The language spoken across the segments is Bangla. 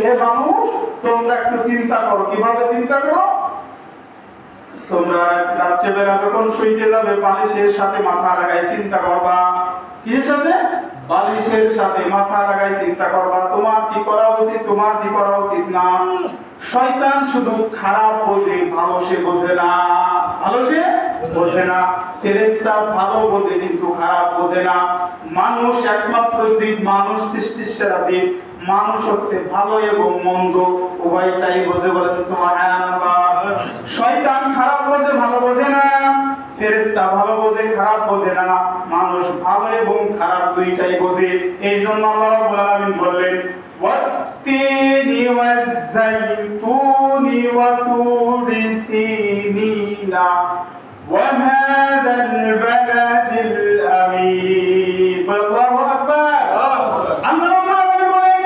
হে মানুষ, তোমরা একটু চিন্তা করো। কিভাবে চিন্তা করো? তোমরা রাত্রেবেলা যখন শুইতে যাবে বালিশের সাথে মাথা লাগাই চিন্তা করবা। কিসের সাথে? বালিশের সাথে মাথা লাগাই চিন্তা করবা তোমার কি করা উচিত, তোমার কি করা উচিত না। শয়তান শুধু খারাপ বোঝে, ভালো সে বোঝে না। ভালো সে বোঝে না। ফেরেশতা ভালো বোঝে কিন্তু খারাপ বোঝে না। মানুষ একমাত্র জীব, মানুষ সৃষ্টির সেরা জীব। মানুষ হচ্ছে ভালো এবং মন্দ উভয়টাই বোঝে, বলেন সুবহানাল্লাহ। শয়তান খারাপ বোঝে, ভালো বোঝে না। ফেরেশতা ভালো বোঝে, খারাপ বোঝে না। মানুষ ভালো এবং খারাপ দুইটাই বোঝে। এই জন্য আল্লাহ রাব্বুল আলামিন বললেন ওয়াত্তিনি ওয়াজ-যাইতুনি ওয়া তুরি সিনিনা ওয়া হাদাল বালাদিল আমিন। আল্লাহু আকবার। আল্লাহ রাব্বুল আলামিন বলেন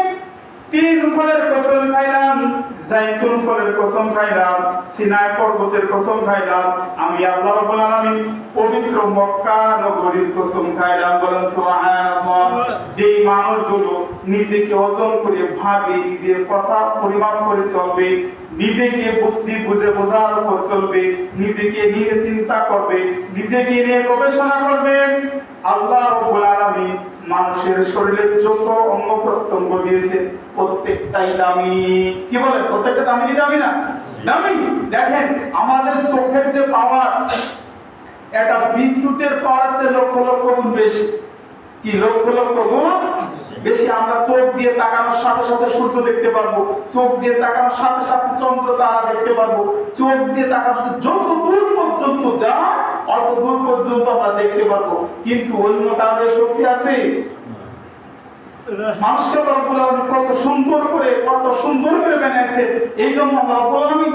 তিন ফলের কসম খাইলাম, জাইতুন ফলের কসম খাইলাম, সিনাই পর্বতের কসম খাইলাম, আমি আল্লাহ রাব্বুল আলামিন পবিত্র মক্কা নগরীর কসম খাইলাম। বলেন সুবহানাল্লাহ। যেই মানুষগুলো নিজেকে ওজন করে ভাবে, নিজের কথা পরিমাপ করে চলবে, নিজেকে বুদ্ধি বুঝে বোঝার উপর চলবে, নিজেকে নিয়ে চিন্তা করবে, নিজেকে নিয়ে গবেষণা করবে, আল্লাহ রাব্বুল আলামিন মানুষের শরীরে যত অঙ্গ প্রত্যঙ্গ দিয়েছে প্রত্যেকটাই দামি। কি বলে? প্রত্যেকটা দামি কি দামি না? দামি। দেখেন আমাদের চোখের যে পাওয়ার, এটা বিদ্যুতের পাওয়ার চেয়ে লক্ষ লক্ষ গুণ বেশি। কি লক্ষ লক্ষ গুণ বেশি। আমরা চোখ দিয়ে তাকানোর সাথে সাথে সূর্য দেখতে পারবো, চোখ দিয়ে তাকানোর সাথে সাথে চন্দ্র তারা দেখতে পারবো, চোখ দিয়ে তাকানোর সাথে যত দূর পর্যন্ত যা অত দূর পর্যন্ত আমরা দেখতে পারবো। কিন্তু অন্য কারণে শক্তি আছে? মানুষকে রব্বুল আলামিন কত সুন্দর করে বানাইছে। এই জন্য রব্বুল আলামিন